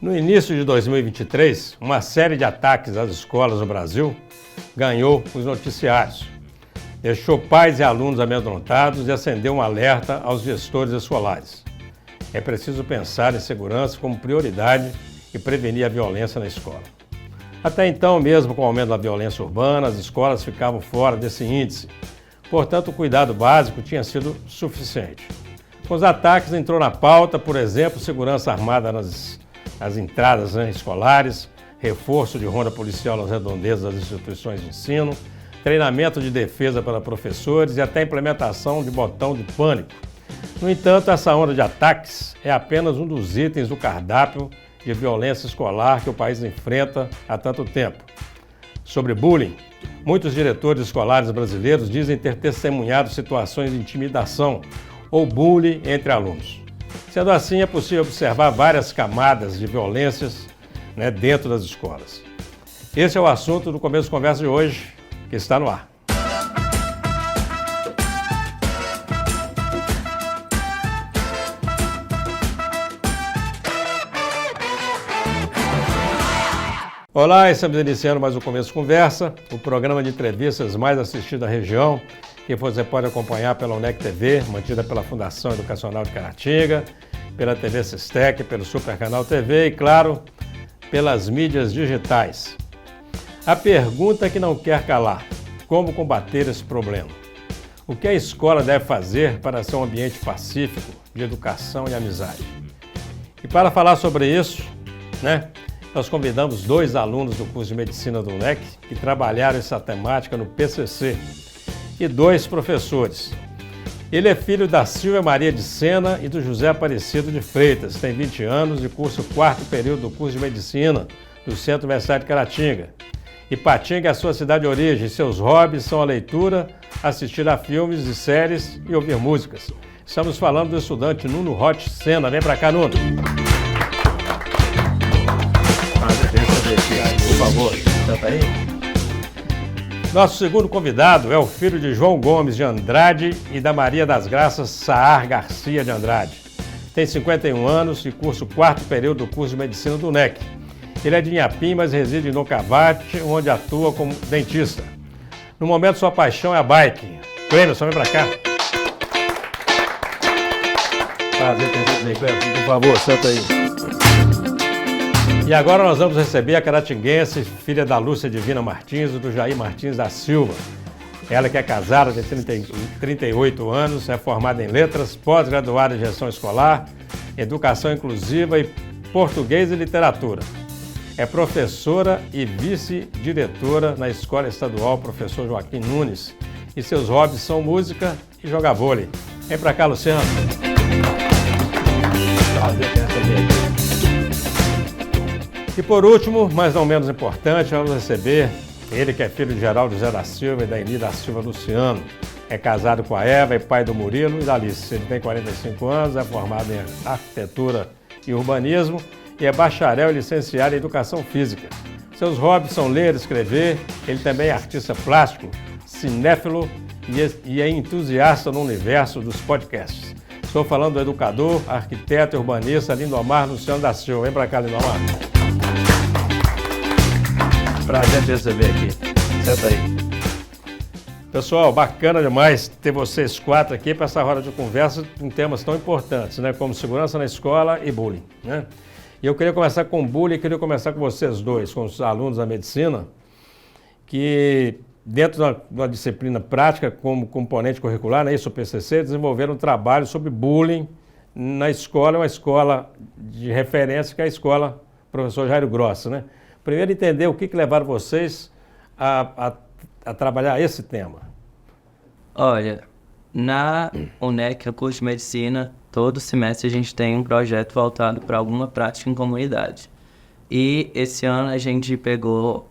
No início de 2023, uma série de ataques às escolas no Brasil ganhou os noticiários. Deixou pais e alunos amedrontados e acendeu um alerta aos gestores escolares. É preciso pensar em segurança como prioridade e prevenir a violência na escola. Até então, mesmo com o aumento da violência urbana, as escolas ficavam fora desse índice. Portanto, o cuidado básico tinha sido suficiente. Com os ataques entrou na pauta, por exemplo, segurança armada nas entradas escolares, reforço de ronda policial nas redondezas das instituições de ensino, treinamento de defesa para professores e até implementação de botão de pânico. No entanto, essa onda de ataques é apenas um dos itens do cardápio de violência escolar que o país enfrenta há tanto tempo. Sobre bullying, muitos diretores escolares brasileiros dizem ter testemunhado situações de intimidação ou bullying entre alunos. Sendo assim, é possível observar várias camadas de violências dentro das escolas. Esse é o assunto do Começo de Conversa de hoje, que está no ar. Olá, estamos iniciando mais um Começo de Conversa, o programa de entrevistas mais assistido da região, que você pode acompanhar pela UNEC TV, mantida pela Fundação Educacional de Caratinga, pela TV Sistec, pelo Super Canal TV e, claro, pelas mídias digitais. A pergunta que não quer calar: como combater esse problema? O que a escola deve fazer para ser um ambiente pacífico, de educação e amizade? E para falar sobre isso, nós convidamos dois alunos do curso de Medicina do UNEC que trabalharam essa temática no PCC e dois professores. Ele é filho da Silvia Maria de Sena e do José Aparecido de Freitas, tem 20 anos e cursa o 4º período do curso de Medicina do Centro Universitário de Caratinga. Ipatinga é a sua cidade de origem, seus hobbies são a leitura, assistir a filmes e séries e ouvir músicas. Estamos falando do estudante Nuno Roth Sena. Vem pra cá, Nuno. Por favor, senta aí. Nosso segundo convidado é o filho de João Gomes de Andrade e da Maria das Graças Saar Garcia de Andrade. Tem 51 anos e cursa o 4º período do curso de Medicina do UNEC. Ele é de Inhapim, mas reside em Nocavate, onde atua como dentista. No momento, sua paixão é a bike. Clemerson, vem pra cá. Prazer ter você, Clemerson. Por favor, senta aí. E agora nós vamos receber a caratinguense, filha da Lúcia Divina Martins e do Jair Martins da Silva. Ela que é casada, tem 38 anos, é formada em letras, pós-graduada em gestão escolar, educação inclusiva e português e literatura. É professora e vice-diretora na Escola Estadual Professor Joaquim Nunes. E seus hobbies são música e jogar vôlei. Vem pra cá, Luciano. E por último, mas não menos importante, vamos receber ele que é filho de Geraldo José da Silva e da Eni da Silva Luciano. É casado com a Eva e pai do Murilo e da Alice. Ele tem 45 anos, é formado em arquitetura e urbanismo e é bacharel e licenciado em educação física. Seus hobbies são ler e escrever. Ele também é artista plástico, cinéfilo e é entusiasta no universo dos podcasts. Estou falando do educador, arquiteto e urbanista Lindomar Luciano da Silva. Vem pra cá, Lindomar. Prazer te receber aqui. Senta aí. Pessoal, bacana demais ter vocês quatro aqui para essa roda de conversa em temas tão importantes, como segurança na escola e bullying, E eu queria começar com bullying, queria começar com vocês dois, com os alunos da medicina, que dentro da disciplina prática, como componente curricular, isso o PCC, desenvolveram um trabalho sobre bullying na escola, uma escola de referência que é a escola Professor Jairo Grossi, Primeiro, entender o que levaram vocês a trabalhar esse tema. Olha, na UNEC, o curso de Medicina, todo semestre a gente tem um projeto voltado para alguma prática em comunidade. E esse ano a gente pegou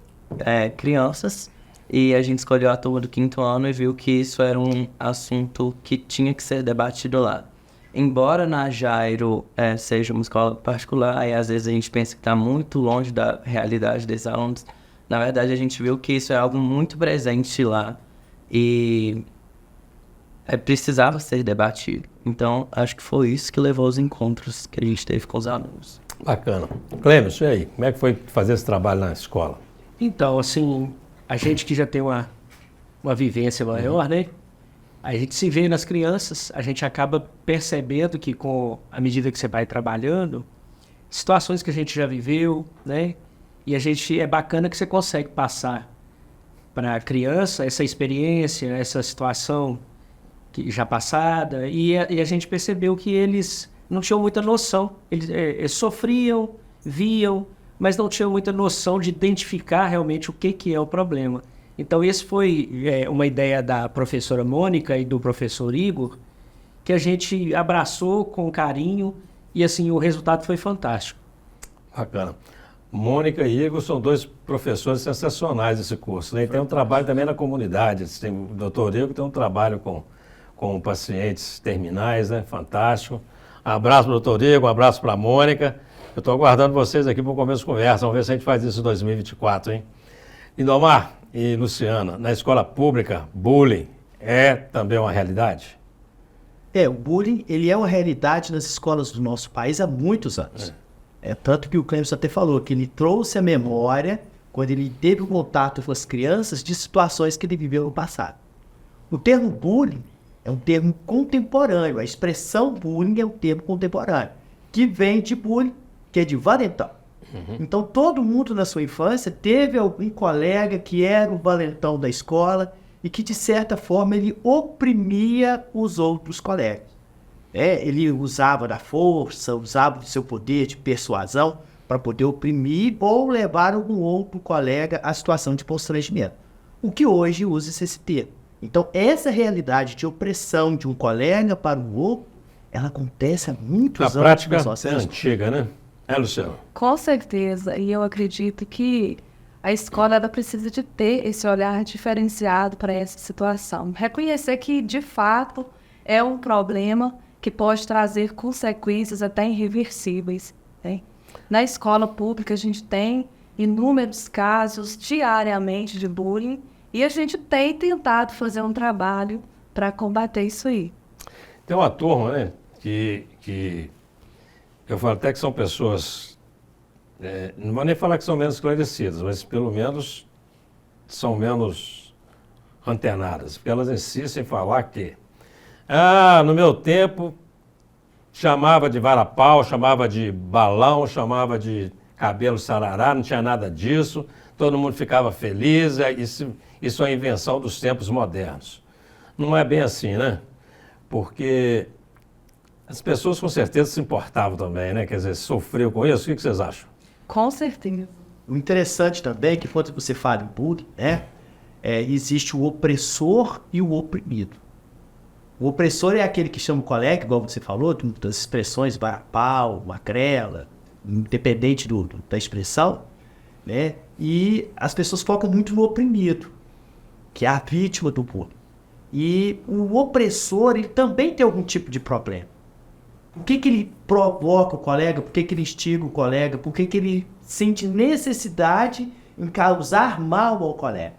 crianças e a gente escolheu a turma do 5º ano e viu que isso era um assunto que tinha que ser debatido lá. Embora na Jairo seja uma escola particular e às vezes a gente pensa que está muito longe da realidade desses alunos, na verdade a gente viu que isso é algo muito presente lá e precisava ser debatido. Então acho que foi isso que levou aos encontros que a gente teve com os alunos. Bacana. Clêmis, e aí? Como é que foi fazer esse trabalho na escola? Então, assim, a gente que já tem uma vivência maior, né? A gente se vê nas crianças, a gente acaba percebendo que à medida que você vai trabalhando, situações que a gente já viveu, né? E é bacana que você consegue passar para a criança essa experiência, essa situação que já passada, e a gente percebeu que eles não tinham muita noção. Eles sofriam, viam, mas não tinham muita noção de identificar realmente o que é o problema. Então, esse foi uma ideia da professora Mônica e do professor Igor, que a gente abraçou com carinho e, assim, o resultado foi fantástico. Bacana. Mônica e Igor são dois professores sensacionais desse curso, né? E tem um trabalho também na comunidade. O doutor Igor tem um trabalho com pacientes terminais, né? Fantástico. Abraço para o doutor Igor, um abraço para a Mônica. Eu estou aguardando vocês aqui para o começo de conversa. Vamos ver se a gente faz isso em 2024, hein? Lindomar e Luciana, na escola pública, bullying é também uma realidade? O bullying, ele é uma realidade nas escolas do nosso país há muitos anos. Tanto que o Clêmis até falou que ele trouxe a memória, quando ele teve um contato com as crianças, de situações que ele viveu no passado. O termo bullying é um termo contemporâneo, a expressão bullying é um termo contemporâneo, que vem de bullying, que é de valentão. Então, todo mundo na sua infância teve algum colega que era o valentão da escola e que, de certa forma, ele oprimia os outros colegas. Ele usava da força, usava do seu poder de persuasão para poder oprimir ou levar algum outro colega à situação de constrangimento. O que hoje usa esse termo. Então, essa realidade de opressão de um colega para o outro, ela acontece há muitos anos. A prática é antiga, né? Luciano? Com certeza, e eu acredito que a escola ela precisa de ter esse olhar diferenciado para essa situação. Reconhecer que, de fato, é um problema que pode trazer consequências até irreversíveis, né? Na escola pública, a gente tem inúmeros casos diariamente de bullying e a gente tem tentado fazer um trabalho para combater isso aí. Tem uma turma, né, que eu falo até que são pessoas, não vou nem falar que são menos esclarecidas, mas pelo menos são menos antenadas, porque elas insistem em falar que, no meu tempo, chamava de varapau, chamava de balão, chamava de cabelo sarará, não tinha nada disso, todo mundo ficava feliz, isso é invenção dos tempos modernos. Não é bem assim, né? Porque as pessoas com certeza se importavam também, né? Quer dizer, sofreu com isso? O que vocês acham? Com certeza. O interessante também é que quando você fala em bullying, existe o opressor e o oprimido. O opressor é aquele que chama o colega, igual você falou, das expressões varapau, magrela, independente da expressão, né? E as pessoas focam muito no oprimido, que é a vítima do bullying. E o opressor, ele também tem algum tipo de problema. Por que ele provoca o colega? Por que ele instiga o colega? Por que ele sente necessidade em causar mal ao colega?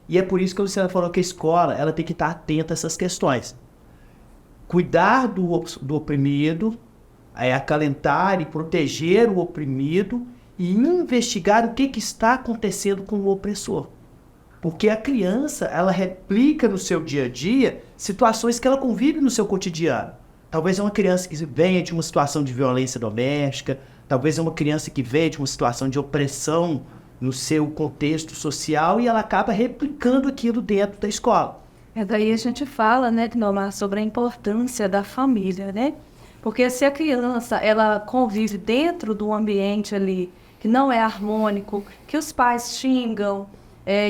E é por isso que a Luciana falou que a escola ela tem que estar atenta a essas questões. Cuidar do oprimido, acalentar e proteger o oprimido e investigar o que está acontecendo com o opressor. Porque a criança, ela replica no seu dia a dia situações que ela convive no seu cotidiano. Talvez é uma criança que venha de uma situação de violência doméstica, talvez é uma criança que venha de uma situação de opressão no seu contexto social e ela acaba replicando aquilo dentro da escola. Daí a gente fala, né, Lindomar, sobre a importância da família, né? Porque se a criança, ela convive dentro do ambiente ali que não é harmônico, que os pais xingam,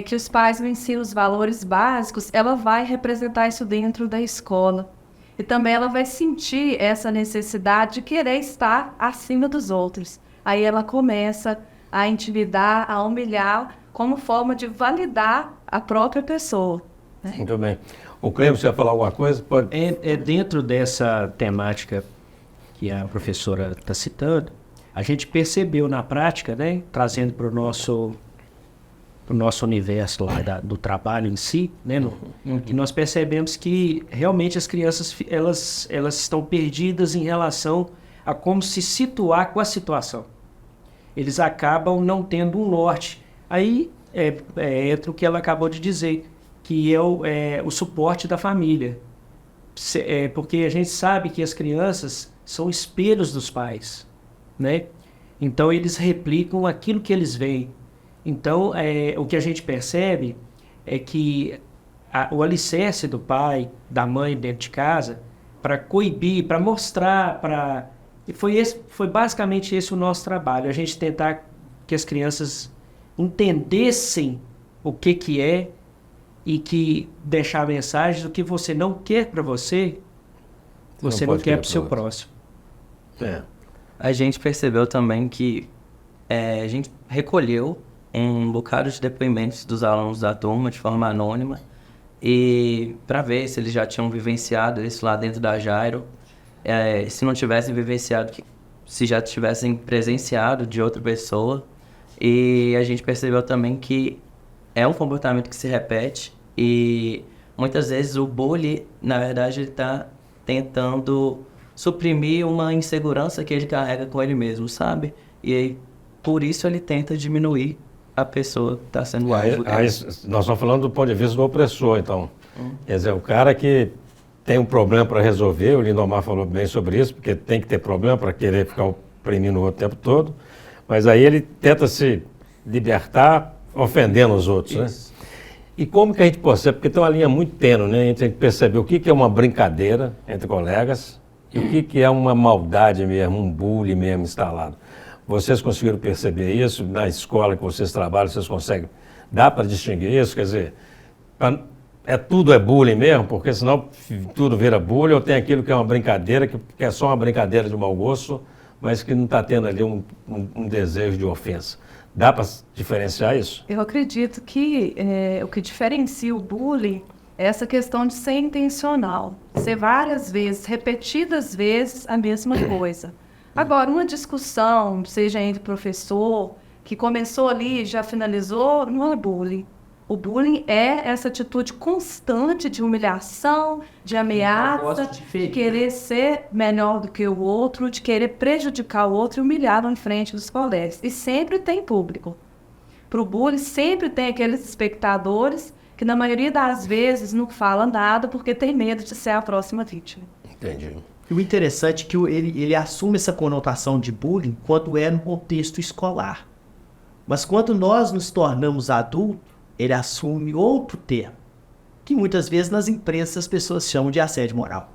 que os pais não ensinam os valores básicos, ela vai representar isso dentro da escola. E também ela vai sentir essa necessidade de querer estar acima dos outros. Aí ela começa a intimidar, a humilhar, como forma de validar a própria pessoa. Muito bem. O Clêmis, você vai falar alguma coisa? Pode. Dentro dessa temática que a professora está citando, a gente percebeu na prática, né, trazendo para o nosso universo lá do trabalho em si, né, que nós percebemos que realmente as crianças elas estão perdidas em relação a como se situar com a situação. Eles acabam não tendo um norte. Aí entra o que ela acabou de dizer, que é o suporte da família. Porque a gente sabe que as crianças são espelhos dos pais, né? Então eles replicam aquilo que eles veem. Então o que a gente percebe é que o alicerce do pai, da mãe dentro de casa, para coibir, para mostrar, foi basicamente esse o nosso trabalho, a gente tentar que as crianças entendessem o que é e que deixar mensagens, o que você não quer para você, você não quer para o seu próximo. A gente percebeu também que a gente recolheu um bocado de depoimentos dos alunos da turma de forma anônima e para ver se eles já tinham vivenciado isso lá dentro da Jairo, se não tivessem vivenciado, se já tivessem presenciado de outra pessoa. E a gente percebeu também que é um comportamento que se repete e muitas vezes o bully, na verdade, ele está tentando suprimir uma insegurança que ele carrega com ele mesmo, sabe? E aí, por isso ele tenta diminuir a pessoa que está sendo alvo. Aí nós estamos falando do ponto de vista do opressor, então. Quer dizer, o cara que tem um problema para resolver, o Lindomar falou bem sobre isso, porque tem que ter problema para querer ficar oprimindo o outro o tempo todo, mas aí ele tenta se libertar ofendendo os outros, Isso. né? E como que a gente percebe? Porque tem uma linha muito tênue, né? Entre a gente perceber o que é uma brincadeira entre colegas e o que é uma maldade mesmo, um bullying mesmo instalado. Vocês conseguiram perceber isso? Na escola que vocês trabalham, vocês conseguem? Dá para distinguir isso? Quer dizer, tudo é bullying mesmo? Porque senão tudo vira bullying, ou tem aquilo que é uma brincadeira, que é só uma brincadeira de mau gosto, mas que não está tendo ali um desejo de ofensa. Dá para diferenciar isso? Eu acredito que o que diferencia o bullying é essa questão de ser intencional, ser várias vezes, repetidas vezes a mesma coisa. Agora, uma discussão, seja entre professor, que começou ali e já finalizou, não é bullying. O bullying é essa atitude constante de humilhação, de ameaça, de querer ser melhor do que o outro, de querer prejudicar o outro e humilhá-lo em frente dos colegas. E sempre tem público. Para o bullying, sempre tem aqueles espectadores que, na maioria das vezes, não falam nada porque tem medo de ser a próxima vítima. Entendi. E o interessante é que ele assume essa conotação de bullying quando é no contexto escolar. Mas quando nós nos tornamos adultos, ele assume outro termo, que muitas vezes nas empresas as pessoas chamam de assédio moral.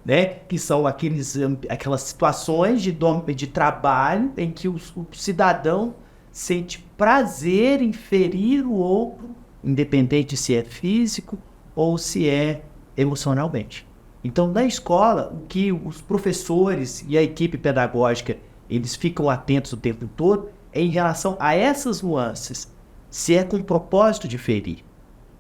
Né? Que são aquelas situações de trabalho em que o cidadão sente prazer em ferir o outro, independente se é físico ou se é emocionalmente. Então, na escola, o que os professores e a equipe pedagógica eles ficam atentos o tempo todo é em relação a essas nuances, se é com o propósito de ferir.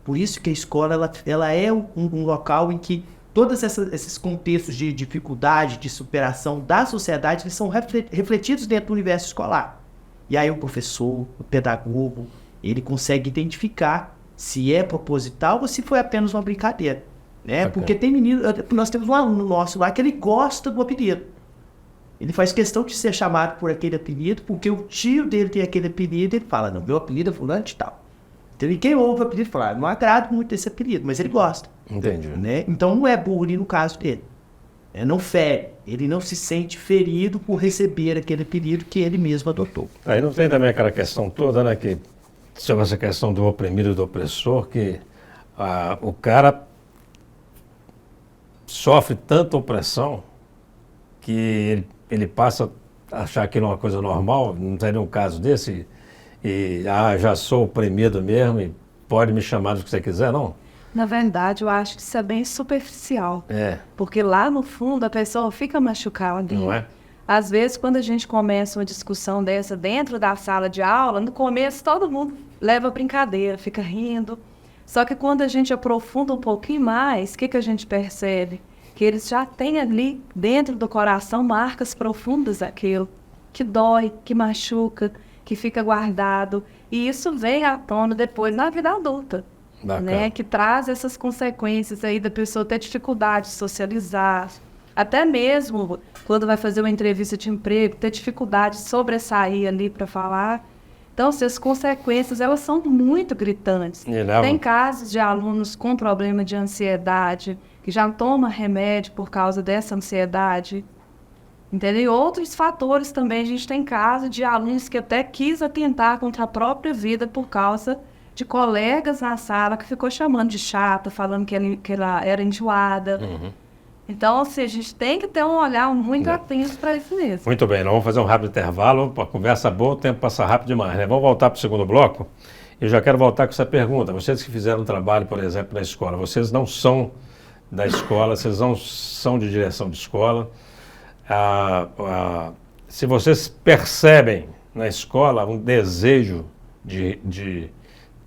Por isso que a escola ela é um local em que todos esses contextos de dificuldade, de superação da sociedade, eles são refletidos dentro do universo escolar. E aí o professor, o pedagogo, ele consegue identificar se é proposital ou se foi apenas uma brincadeira. Né? Okay. Porque tem menino, nós temos um aluno nosso lá que ele gosta do apelido. Ele faz questão de ser chamado por aquele apelido, porque o tio dele tem aquele apelido, ele fala, não, meu apelido é fulano de tal. Então quem ouve o apelido fala, não agrado muito desse apelido, mas ele gosta. Entendi. Né? Então não é bullying no caso dele. Não fere, ele não se sente ferido por receber aquele apelido que ele mesmo adotou. Aí não tem também aquela questão toda, né, que sobre essa questão do oprimido e do opressor, que o cara sofre tanta opressão que ele passa a achar aquilo uma coisa normal, não teria um caso desse, e já sou oprimido mesmo e pode me chamar do que você quiser, não? Na verdade, eu acho que isso é bem superficial. Porque lá no fundo a pessoa fica machucada. Não é? Às vezes, quando a gente começa uma discussão dessa dentro da sala de aula, no começo todo mundo leva brincadeira, fica rindo. Só que quando a gente aprofunda um pouquinho mais, o que a gente percebe? Que eles já têm ali dentro do coração marcas profundas daquilo, que dói, que machuca, que fica guardado. E isso vem à tona depois na vida adulta. Né? Que traz essas consequências aí da pessoa ter dificuldade de socializar, Até mesmo quando vai fazer uma entrevista de emprego, ter dificuldade de sobressair ali para falar. Então, assim, as consequências, elas são muito gritantes. Tem casos de alunos com problema de ansiedade, que já tomam remédio por causa dessa ansiedade. Entendeu? E outros fatores também. A gente tem casos de alunos que até quis atentar contra a própria vida por causa de colegas na sala que ficou chamando de chata, falando que ela era enjoada. Então, assim, a gente tem que ter um olhar muito atento para isso mesmo. Muito bem, nós vamos fazer um rápido intervalo. A conversa boa, o tempo passa rápido demais, né? Vamos voltar para o segundo bloco. Eu já quero voltar com essa pergunta. Vocês que fizeram um trabalho, por exemplo, na escola, vocês não são da escola, vocês não são de direção de escola. Se vocês percebem na escola um desejo de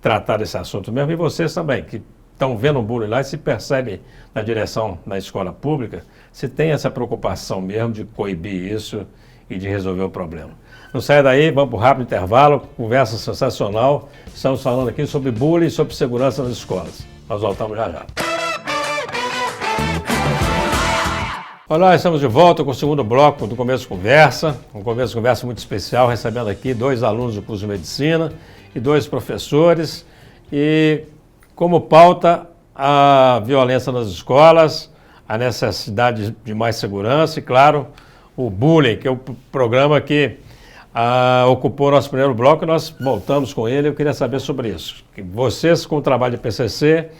tratar desse assunto mesmo, e vocês também, que estão vendo o bullying lá e se percebem na direção da escola pública, se tem essa preocupação mesmo de coibir isso e de resolver o problema. Não saia daí, vamos para o rápido intervalo, conversa sensacional. Estamos falando aqui sobre bullying e sobre segurança nas escolas. Nós voltamos já já. Olá, estamos de volta com o segundo bloco do Começo de Conversa. Um começo de conversa muito especial, recebendo aqui 2 alunos do curso de Medicina e 2 professores. E como pauta, a violência nas escolas, a necessidade de mais segurança e, claro, o bullying, que é o programa que ocupou o nosso primeiro bloco, e nós voltamos com ele. Eu queria saber sobre isso. Vocês, com o trabalho de PCC,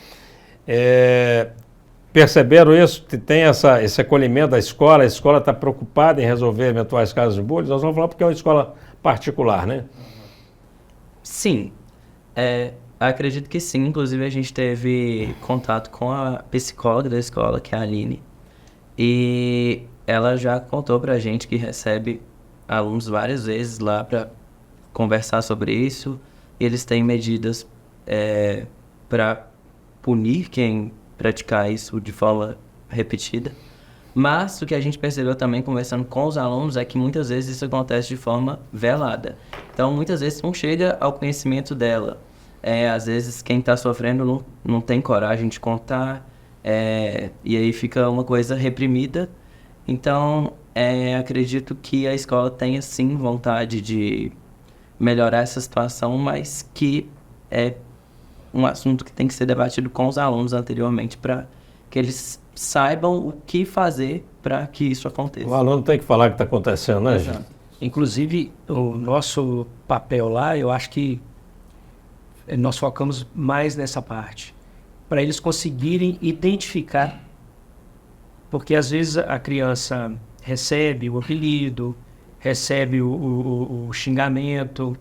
perceberam isso? Tem esse acolhimento da escola? A escola está preocupada em resolver eventuais casos de bullying? Nós vamos falar porque é uma escola particular, né? Sim, acredito que sim. Inclusive, a gente teve contato com a psicóloga da escola, que é a Aline, e ela já contou pra gente que recebe alunos várias vezes lá para conversar sobre isso, e eles têm medidas para punir quem praticar isso de forma repetida. Mas o que a gente percebeu também conversando com os alunos é que muitas vezes isso acontece de forma velada. Então, muitas vezes não chega ao conhecimento dela. Às vezes quem está sofrendo não tem coragem de contar, e aí fica uma coisa reprimida. Então, acredito que a escola tenha sim vontade de melhorar essa situação, mas que é um assunto que tem que ser debatido com os alunos anteriormente para que eles saibam o que fazer para que isso aconteça. O aluno tem que falar o que está acontecendo, né, gente? Inclusive, o nosso papel lá, eu acho que nós focamos mais nessa parte, para eles conseguirem identificar, porque às vezes a criança recebe o apelido, recebe o xingamento,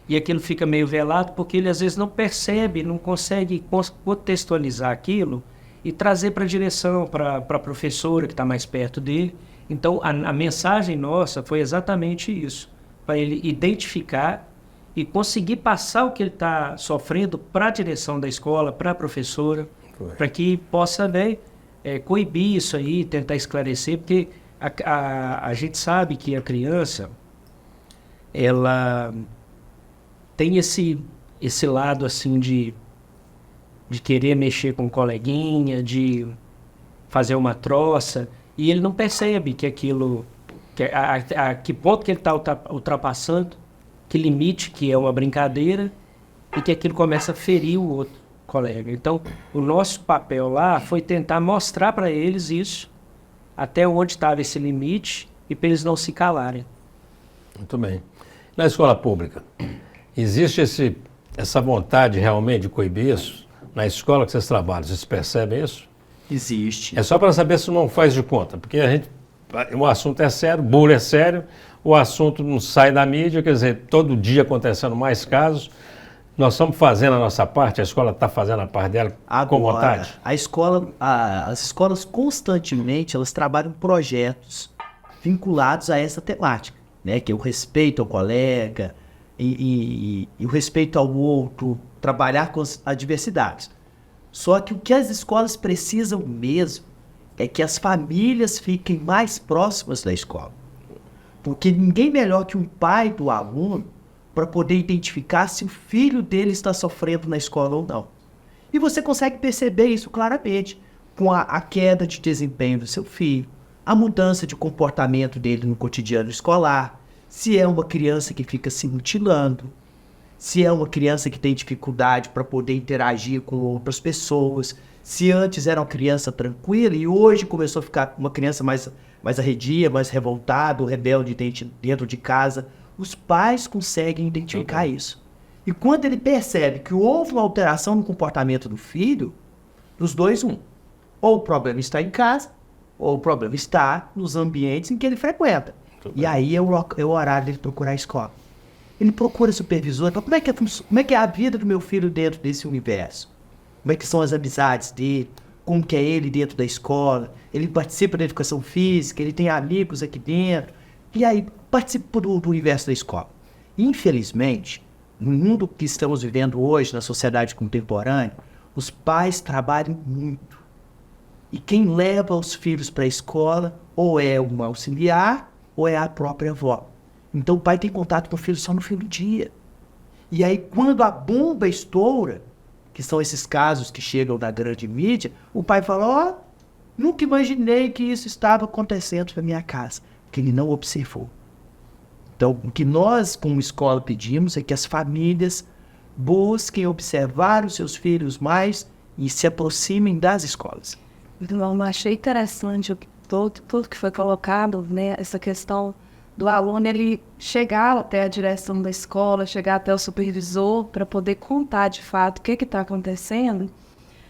e aquilo fica meio velado porque ele às vezes não percebe, não consegue contextualizar aquilo e trazer para a direção, para a professora que está mais perto dele. Então a mensagem nossa foi exatamente isso, para ele identificar e conseguir passar o que ele está sofrendo para a direção da escola, para a professora, para que possa coibir isso aí, tentar esclarecer, porque a gente sabe que a criança, ela tem esse lado assim de querer mexer com o coleguinha, de fazer uma troça, e ele não percebe que aquilo, a que ponto que ele está ultrapassando, que limite que é uma brincadeira, e que aquilo começa a ferir o outro colega. Então, o nosso papel lá foi tentar mostrar para eles isso, até onde estava esse limite, e para eles não se calarem. Muito bem. Na escola pública, existe essa vontade realmente de coibir isso? Na escola que vocês trabalham, vocês percebem isso? Existe. É só para saber se não faz de conta, porque o assunto é sério, bullying é sério, o assunto não sai da mídia, quer dizer, todo dia acontecendo mais casos. Nós estamos fazendo a nossa parte, a escola está fazendo a parte dela com vontade? As escolas constantemente elas trabalham projetos vinculados a essa temática, né? Que é o respeito ao colega e o respeito ao outro, trabalhar com as adversidades. Só que o que as escolas precisam mesmo é que as famílias fiquem mais próximas da escola. Porque ninguém melhor que um pai do aluno para poder identificar se o filho dele está sofrendo na escola ou não. E você consegue perceber isso claramente com a queda de desempenho do seu filho, a mudança de comportamento dele no cotidiano escolar, se é uma criança que fica se mutilando, se é uma criança que tem dificuldade para poder interagir com outras pessoas, se antes era uma criança tranquila e hoje começou a ficar uma criança mais arredia, mais revoltada, rebelde dentro de casa, os pais conseguem identificar isso. E quando ele percebe que houve uma alteração no comportamento do filho, dos dois, ou o problema está em casa, ou o problema está nos ambientes em que ele frequenta. E aí é o horário dele procurar a escola. Ele procura supervisor, então como é que é a vida do meu filho dentro desse universo? Como é que são as amizades dele? Como que é ele dentro da escola? Ele participa da educação física, ele tem amigos aqui dentro. E aí participa do universo da escola. Infelizmente, no mundo que estamos vivendo hoje, na sociedade contemporânea, os pais trabalham muito. E quem leva os filhos para a escola ou é um auxiliar ou é a própria avó. Então o pai tem contato com o filho só no fim do dia. E aí quando a bomba estoura, que são esses casos que chegam da grande mídia, o pai fala, nunca imaginei que isso estava acontecendo na minha casa, porque ele não observou. Então o que nós como escola pedimos é que as famílias busquem observar os seus filhos mais e se aproximem das escolas. Eu achei interessante tudo que foi colocado, né? Essa questão do aluno ele chegar até a direção da escola, chegar até o supervisor para poder contar de fato o que está acontecendo.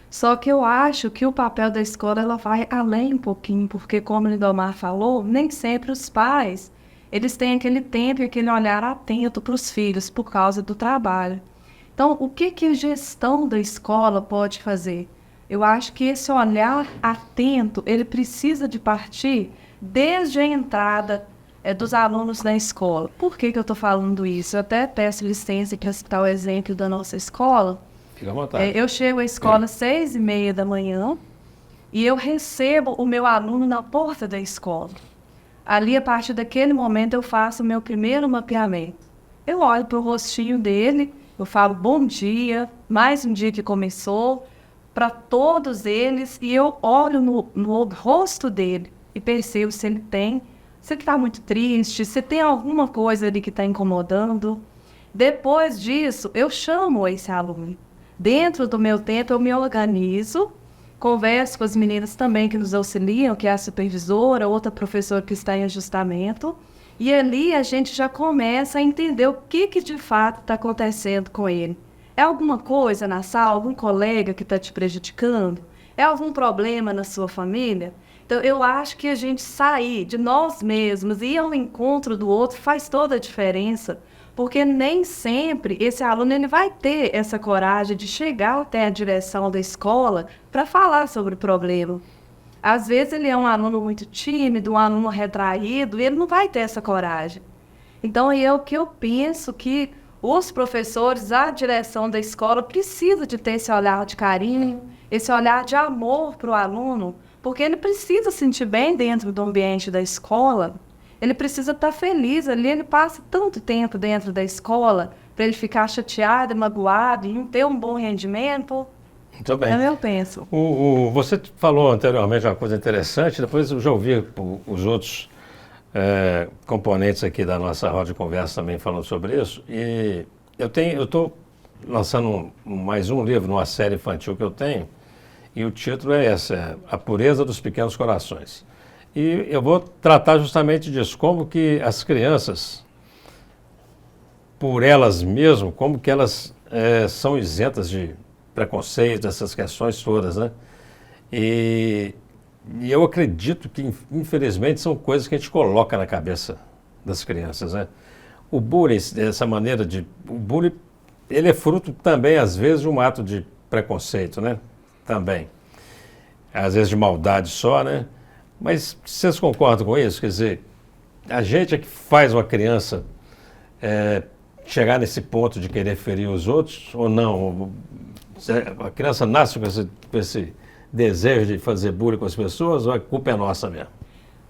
Só que eu acho que o papel da escola ela vai além um pouquinho, porque como o Lindomar falou, nem sempre os pais eles têm aquele tempo e aquele olhar atento para os filhos por causa do trabalho. Então, o que a gestão da escola pode fazer? Eu acho que esse olhar atento, ele precisa de partir desde a entrada dos alunos na escola. Por que eu estou falando isso? Eu até peço licença para citar o exemplo da nossa escola. Fica à vontade. Eu chego à escola às 6h30 da manhã e eu recebo o meu aluno na porta da escola. Ali, a partir daquele momento, eu faço o meu primeiro mapeamento. Eu olho para o rostinho dele, eu falo bom dia, mais um dia que começou, para todos eles, e eu olho no rosto dele e percebo se ele está muito triste, se tem alguma coisa ali que está incomodando. Depois disso, eu chamo esse aluno. Dentro do meu tempo, eu me organizo, converso com as meninas também que nos auxiliam, que é a supervisora, outra professora que está em ajustamento, e ali a gente já começa a entender o que de fato está acontecendo com ele. É alguma coisa na sala, algum colega que está te prejudicando? É algum problema na sua família? Então, eu acho que a gente sair de nós mesmos e ir ao encontro do outro faz toda a diferença, porque nem sempre esse aluno ele vai ter essa coragem de chegar até a direção da escola para falar sobre o problema. Às vezes ele é um aluno muito tímido, um aluno retraído, e ele não vai ter essa coragem. Então, é o que eu penso que os professores, a direção da escola precisa de ter esse olhar de carinho, esse olhar de amor para o aluno, porque ele precisa se sentir bem dentro do ambiente da escola, ele precisa estar feliz ali, ele passa tanto tempo dentro da escola para ele ficar chateado e magoado e não ter um bom rendimento. Muito bem. Eu penso. Você falou anteriormente uma coisa interessante, depois eu já ouvi os outros componentes aqui da nossa roda de conversa também falando sobre isso, e eu estou lançando mais um livro numa série infantil que eu tenho, e o título é esse, A Pureza dos Pequenos Corações. E eu vou tratar justamente disso, como que as crianças, por elas mesmas, como que elas são isentas de preconceitos, essas questões todas, né? E eu acredito que, infelizmente, são coisas que a gente coloca na cabeça das crianças, né? O bullying, essa maneira de... O bullying, ele é fruto também, às vezes, de um ato de preconceito, né? Também. Às vezes de maldade só, né? Mas vocês concordam com isso? Quer dizer, a gente é que faz uma criança chegar nesse ponto de querer ferir os outros ou não? A criança nasce com esse desejo de fazer bullying com as pessoas ou a culpa é nossa mesmo?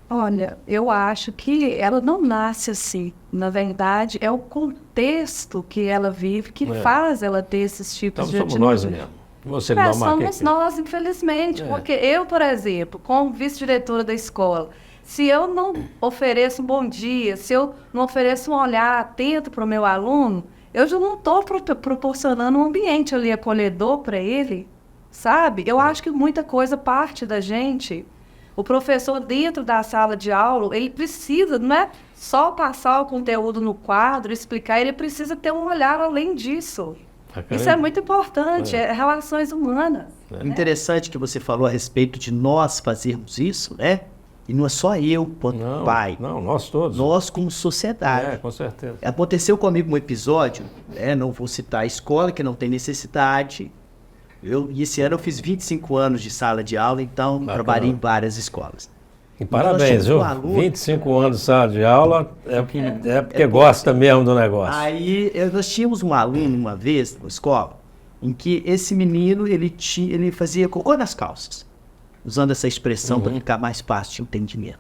Olha, eu acho que ela não nasce assim. Na verdade, é o contexto que ela vive que faz ela ter esses tipos de somos atitude. nós mesmo. Você não somos nós, infelizmente. Porque eu, por exemplo, como vice-diretora da escola, Se eu não ofereço um bom dia, se eu não ofereço um olhar atento para o meu aluno, eu já não estou proporcionando um ambiente ali acolhedor para ele, sabe? Eu acho que muita coisa parte da gente. O professor dentro da sala de aula, ele precisa, não é só passar o conteúdo no quadro, explicar, ele precisa ter um olhar além disso. Isso é muito importante, é relações humanas. Interessante que você falou a respeito de nós fazermos isso, né? E não é só eu, quanto pai. Não, nós todos. Nós como sociedade. Com certeza. Aconteceu comigo um episódio, não vou citar a escola, que não tem necessidade. E esse ano eu fiz 25 anos de sala de aula, então trabalhei em várias escolas. E parabéns, viu? 25 anos de sala de aula é porque gosta mesmo do negócio. Aí nós tínhamos um aluno uma vez na escola, em que esse menino ele fazia cocô nas calças, usando essa expressão para ficar mais fácil de entendimento.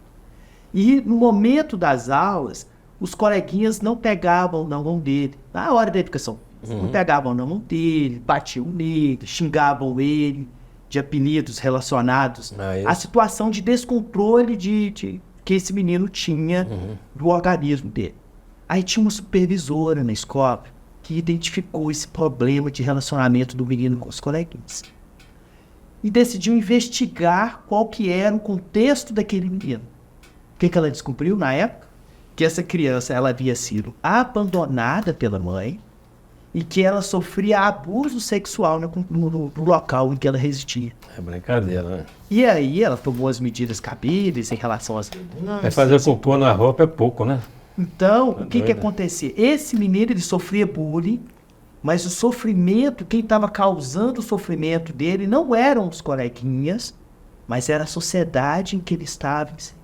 E no momento das aulas, os coleguinhas não pegavam na mão dele, na hora da educação. Não pegavam na mão dele, batiam nele, xingavam ele de apelidos relacionados à situação de descontrole que esse menino tinha do organismo dele. Aí tinha uma supervisora na escola que identificou esse problema de relacionamento do menino com os coleguinhas. E decidiu investigar qual que era o contexto daquele menino. O que ela descobriu na época? Que essa criança ela havia sido abandonada pela mãe e que ela sofria abuso sexual no local em que ela residia. É brincadeira, né? E aí ela tomou as medidas cabíveis em relação às... Vai fazer cocô na roupa é pouco, né? Então, o que acontecia? Esse menino, ele sofria bullying, mas o sofrimento, quem estava causando o sofrimento dele não eram os coleguinhas, mas era a sociedade em que ele estava inserido.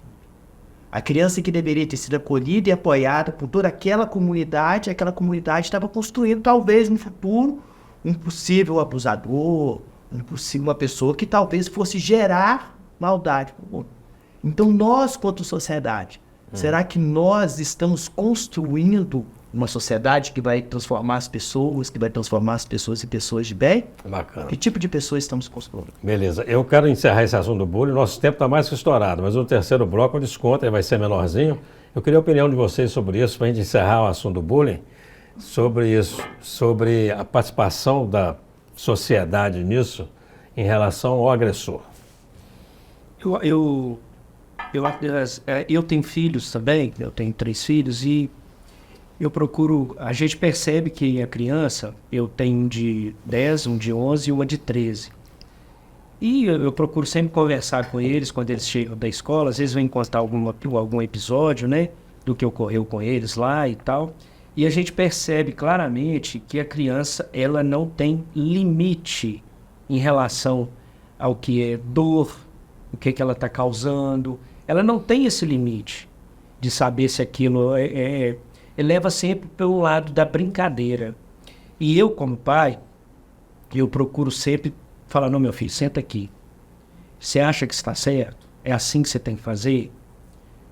A criança que deveria ter sido acolhida e apoiada por toda aquela comunidade estava construindo, talvez, no futuro, um possível abusador, uma pessoa que talvez fosse gerar maldade para o mundo. Então, nós, quanto sociedade, será que nós estamos construindo uma sociedade que vai transformar as pessoas, em pessoas de bem? Bacana. Que tipo de pessoas estamos construindo? Beleza. Eu quero encerrar esse assunto do bullying. Nosso tempo está mais que estourado, mas o terceiro bloco, o desconto, ele vai ser menorzinho. Eu queria a opinião de vocês sobre isso, para a gente encerrar o assunto do bullying, sobre isso, sobre a participação da sociedade nisso em relação ao agressor. Eu tenho filhos também, eu tenho 3 filhos e a gente percebe que a criança, eu tenho um de 10, um de 11 e uma de 13. E eu procuro sempre conversar com eles quando eles chegam da escola, às vezes vêm contar algum episódio, né, do que ocorreu com eles lá e tal. E a gente percebe claramente que a criança, ela não tem limite em relação ao que é dor, o que ela está causando. Ela não tem esse limite de saber se aquilo leva sempre pelo lado da brincadeira. E eu, como pai, eu procuro sempre falar, não, meu filho, senta aqui. Você acha que está certo? É assim que você tem que fazer?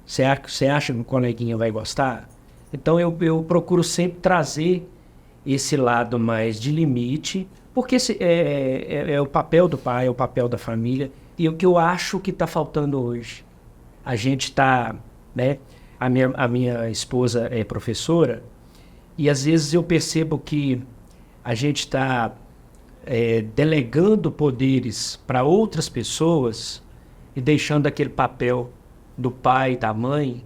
Você acha que o coleguinha vai gostar? Então eu procuro sempre trazer esse lado mais de limite, porque é o papel do pai, é o papel da família, e o que eu acho que está faltando hoje. A gente está, né? A minha esposa é professora e às vezes eu percebo que a gente está delegando poderes para outras pessoas e deixando aquele papel do pai, da mãe,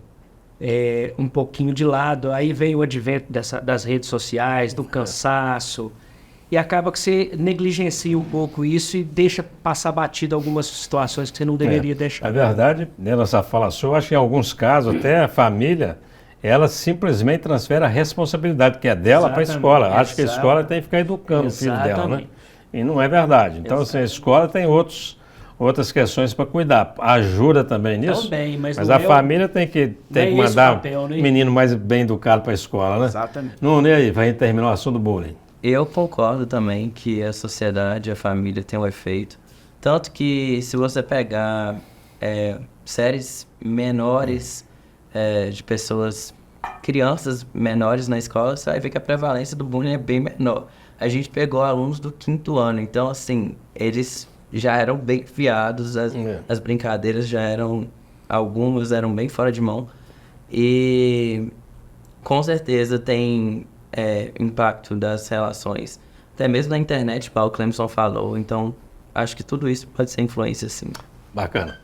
um pouquinho de lado. Aí vem o advento das redes sociais, do cansaço, e acaba que você negligencia um pouco isso e deixa passar batido algumas situações que você não deveria deixar. É verdade, nessa fala sua, eu acho que em alguns casos até a família, ela simplesmente transfere a responsabilidade que é dela para a escola. Acho que a escola tem que ficar educando o filho dela, né? E não é verdade. Então, assim, a escola tem outras questões para cuidar. Ajuda também nisso, também, mas a família tem que mandar papel, né? o menino mais bem educado para a escola, né? Exatamente. Não, e aí, vai terminar o assunto do bullying. Eu concordo também que a sociedade, a família tem um efeito. Tanto que se você pegar séries menores de pessoas, crianças menores na escola, você vai ver que a prevalência do bullying é bem menor. A gente pegou alunos do 5º ano, então assim, eles já eram bem criados, as brincadeiras já eram alguns eram bem fora de mão. E com certeza tem impacto das relações, até mesmo na internet, como o Clemson falou. Então, acho que tudo isso pode ser influência, sim. Bacana.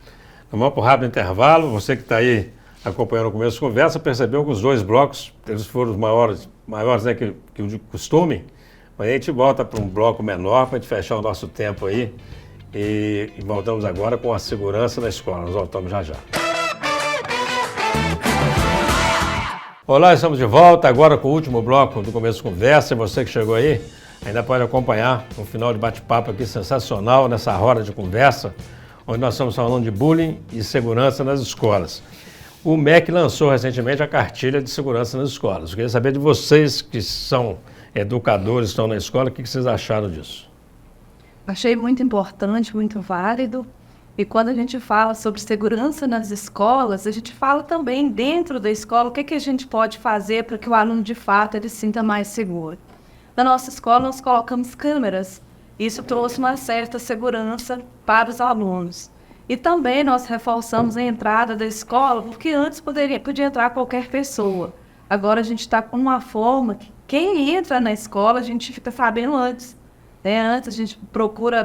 Vamos para o rápido intervalo. Você que está aí acompanhando o começo da conversa, percebeu que os dois blocos, eles foram os maiores né, que o de costume. Mas a gente volta para um bloco menor para a gente fechar o nosso tempo aí. E voltamos agora com a segurança na escola. Nós voltamos já já. Olá, estamos de volta agora com o último bloco do começo da conversa. E você que chegou aí, ainda pode acompanhar um final de bate-papo aqui sensacional nessa roda de conversa, onde nós estamos falando de bullying e segurança nas escolas. O MEC lançou recentemente a cartilha de segurança nas escolas. Eu queria saber de vocês que são educadores, estão na escola, o que vocês acharam disso? Achei muito importante, muito válido. E quando a gente fala sobre segurança nas escolas, a gente fala também dentro da escola o que a gente pode fazer para que o aluno, de fato, ele se sinta mais seguro. Na nossa escola, nós colocamos câmeras. Isso trouxe uma certa segurança para os alunos. E também nós reforçamos a entrada da escola, porque antes podia entrar qualquer pessoa. Agora a gente está com uma forma que quem entra na escola, a gente fica sabendo antes. Antes a gente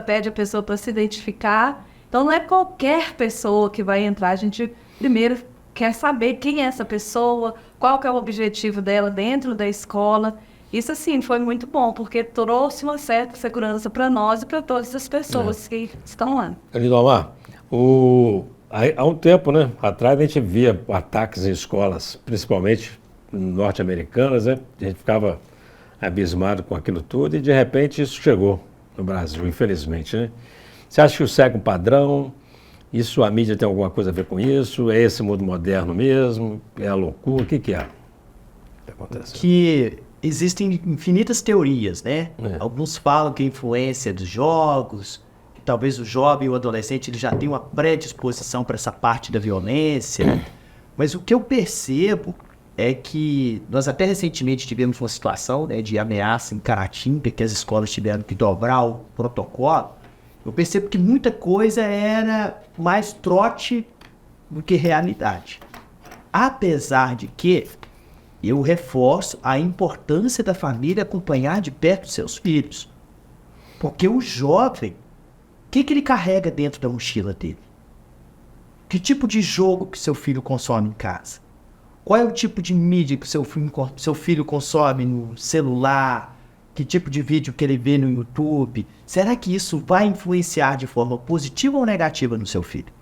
pede a pessoa para se identificar. Então não é qualquer pessoa que vai entrar, a gente primeiro quer saber quem é essa pessoa, qual que é o objetivo dela dentro da escola. Isso, assim, foi muito bom, porque trouxe uma certa segurança para nós e para todas as pessoas que estão lá. Lindomar, há um tempo, né, atrás a gente via ataques em escolas, principalmente norte-americanas, né? A gente ficava abismado com aquilo tudo e, de repente, isso chegou no Brasil, infelizmente, né? Você acha que isso segue um padrão? Isso, a mídia tem alguma coisa a ver com isso? É esse mundo moderno mesmo? É a loucura? O que é? O que acontece? Que existem infinitas teorias, né? Alguns falam que a influência dos jogos, que talvez o jovem ou o adolescente ele já tem uma predisposição para essa parte da violência. Mas o que eu percebo é que nós até recentemente tivemos uma situação, né, de ameaça em Caratinga, que as escolas tiveram que dobrar o protocolo. Eu percebo que muita coisa era mais trote do que realidade. Apesar de que eu reforço a importância da família acompanhar de perto seus filhos. Porque o jovem, o que ele carrega dentro da mochila dele? Que tipo de jogo que seu filho consome em casa? Qual é o tipo de mídia que seu filho consome no celular? Que tipo de vídeo que ele vê no YouTube? Será que isso vai influenciar de forma positiva ou negativa no seu filho?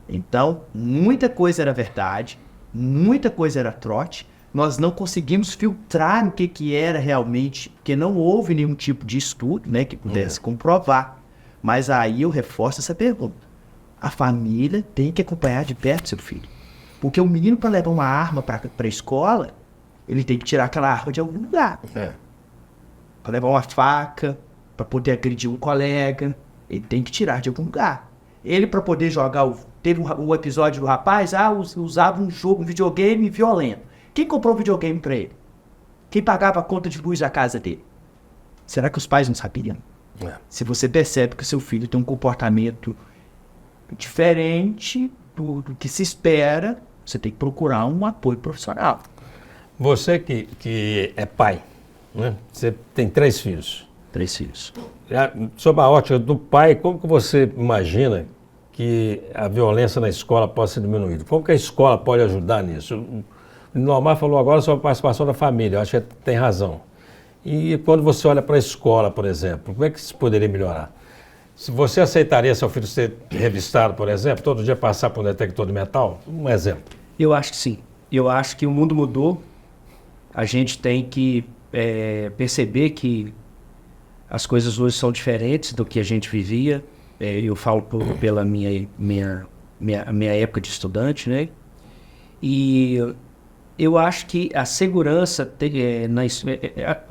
Então, muita coisa era verdade, muita coisa era trote. Nós não conseguimos filtrar o que era realmente, porque não houve nenhum tipo de estudo, né, que pudesse comprovar. Mas aí eu reforço essa pergunta. A família tem que acompanhar de perto seu filho. Porque o menino, para levar uma arma para a escola, ele tem que tirar aquela arma de algum lugar. Para levar uma faca, para poder agredir um colega, ele tem que tirar de algum lugar. Ele, para poder jogar, teve um episódio do rapaz, usava um videogame violento. Quem comprou o videogame para ele? Quem pagava a conta de luz da casa dele? Será que os pais não sabiam? Se você percebe que o seu filho tem um comportamento diferente do que se espera, você tem que procurar um apoio profissional. Você que é pai, né? Você tem 3 filhos. 3 filhos. Sob a ótica do pai, como que você imagina que a violência na escola possa ser diminuída? Como que a escola pode ajudar nisso? O Normar falou agora sobre a participação da família, eu acho que tem razão. E quando você olha para a escola, por exemplo, como é que isso poderia melhorar? Se você aceitaria seu filho ser revistado, por exemplo, todo dia passar por um detector de metal? Um exemplo. Eu acho que sim. Eu acho que o mundo mudou. A gente tem que perceber que as coisas hoje são diferentes do que a gente vivia. Eu falo pela minha época de estudante, né? E eu acho que a segurança,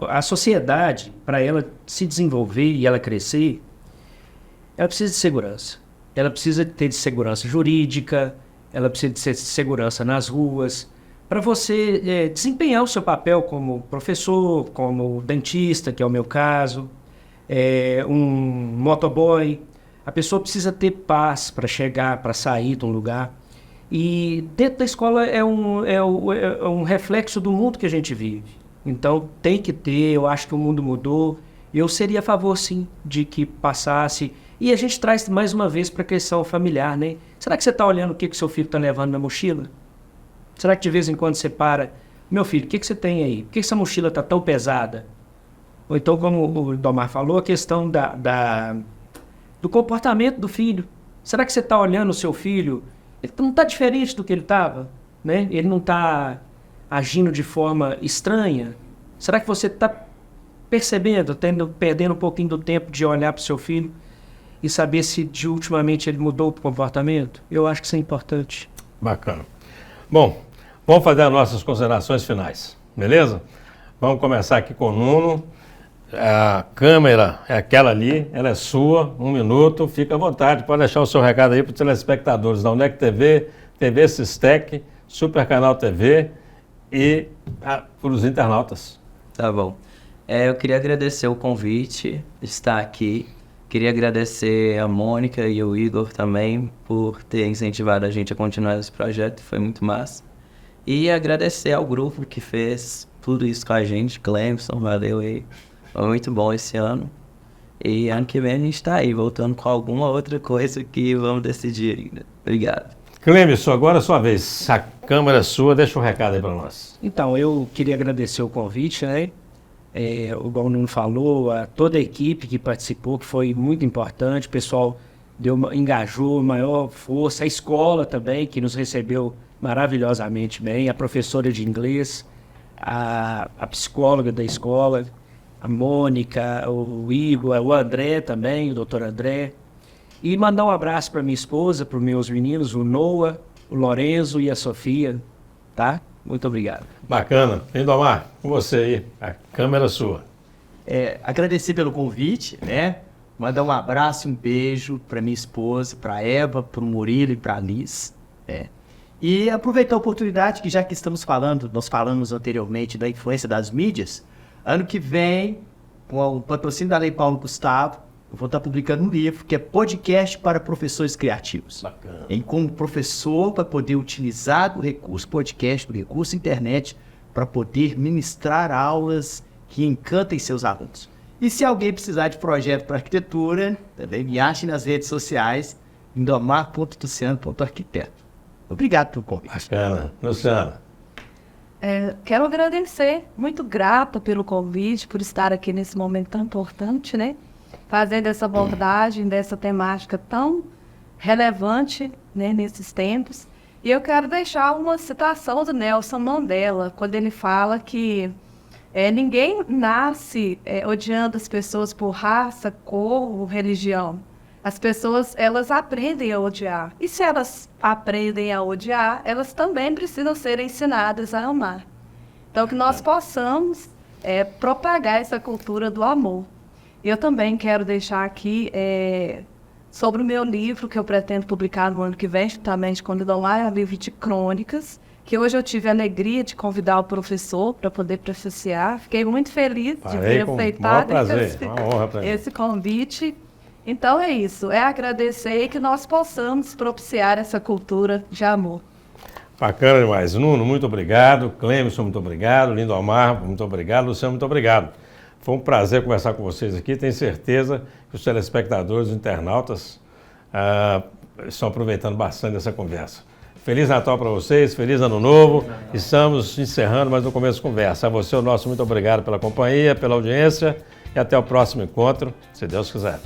a sociedade, para ela se desenvolver e ela crescer, ela precisa de segurança. Ela precisa ter de segurança jurídica, ela precisa de segurança nas ruas, para você desempenhar o seu papel como professor, como dentista, que é o meu caso, um motoboy. A pessoa precisa ter paz para chegar, para sair de um lugar. E dentro da escola é um reflexo do mundo que a gente vive. Então tem que ter, eu acho que o mundo mudou. Eu seria a favor, sim, de que passasse. E a gente traz mais uma vez para a questão familiar, né? Será que você está olhando o que o seu filho está levando na mochila? Será que de vez em quando você para? Meu filho, o que você tem aí? Por que essa mochila está tão pesada? Ou então, como o Domar falou, a questão do comportamento do filho. Será que você está olhando o seu filho? Ele não está diferente do que ele estava, né? Ele não está agindo de forma estranha. Será que você está percebendo, perdendo um pouquinho do tempo de olhar para o seu filho e saber se ultimamente ele mudou o comportamento? Eu acho que isso é importante. Bacana. Bom, vamos fazer as nossas considerações finais, beleza? Vamos começar aqui com o Nuno. A câmera é aquela ali, ela é sua, 1 minuto, fica à vontade, pode deixar o seu recado aí para os telespectadores da UNEC TV, TV Sistec, Super Canal TV e para os internautas. Tá bom. Eu queria agradecer o convite de estar aqui. Queria agradecer a Mônica e o Igor também por ter incentivado a gente a continuar esse projeto, foi muito massa. E agradecer ao grupo que fez tudo isso com a gente, Clemson, valeu aí. Foi muito bom esse ano. E ano que vem a gente está aí, voltando com alguma outra coisa que vamos decidir ainda. Obrigado. Clemson, agora é a sua vez. A câmera é sua, deixa um recado aí para nós. Então, eu queria agradecer o convite, né? O Nuno falou, a toda a equipe que participou, que foi muito importante, o pessoal engajou, maior força, a escola também, que nos recebeu maravilhosamente bem, a professora de inglês, a psicóloga da escola, a Mônica, o Igor, o André também, o doutor André. E mandar um abraço para minha esposa, para os meus meninos, o Noah, o Lorenzo e a Sofia, tá? Muito obrigado. Bacana. Lindomar, com você aí, a câmera é sua. Agradecer pelo convite, né? Mandar um abraço e um beijo para minha esposa, para a Eva, para o Murilo e para a Liz. E aproveitar a oportunidade que já que estamos falando, nós falamos anteriormente da influência das mídias, ano que vem, com o patrocínio da Lei Paulo Gustavo, eu vou estar publicando um livro que é Podcast para Professores Criativos. Bacana. Em como o professor vai poder utilizar o recurso podcast, o recurso internet, para poder ministrar aulas que encantem seus alunos. E se alguém precisar de projeto para arquitetura, também me ache nas redes sociais, indomar.luciano.arquiteto. Obrigado pelo convite. Bacana. Luciana. Quero agradecer, muito grata pelo convite, por estar aqui nesse momento tão importante, né? Fazendo essa abordagem dessa temática tão relevante, né, nesses tempos. E eu quero deixar uma citação do Nelson Mandela, quando ele fala que ninguém nasce odiando as pessoas por raça, cor ou religião. As pessoas, elas aprendem a odiar. E se elas aprendem a odiar, elas também precisam ser ensinadas a amar. Então, que nós possamos propagar essa cultura do amor. Eu também quero deixar aqui sobre o meu livro, que eu pretendo publicar no ano que vem, justamente quando eu lá, é um livro de crônicas, que hoje eu tive a alegria de convidar o professor para poder prefaciar. Fiquei muito feliz de ter aceitado esse convite. Então é isso, agradecer e que nós possamos propiciar essa cultura de amor. Bacana demais. Nuno, muito obrigado. Clemson, muito obrigado. Lindomar, muito obrigado. Luciano, muito obrigado. Foi um prazer conversar com vocês aqui. Tenho certeza que os telespectadores, os internautas, estão aproveitando bastante dessa conversa. Feliz Natal para vocês, feliz Ano Novo. Estamos encerrando mais um começo de conversa. A você, o nosso muito obrigado pela companhia, pela audiência e até o próximo encontro, se Deus quiser.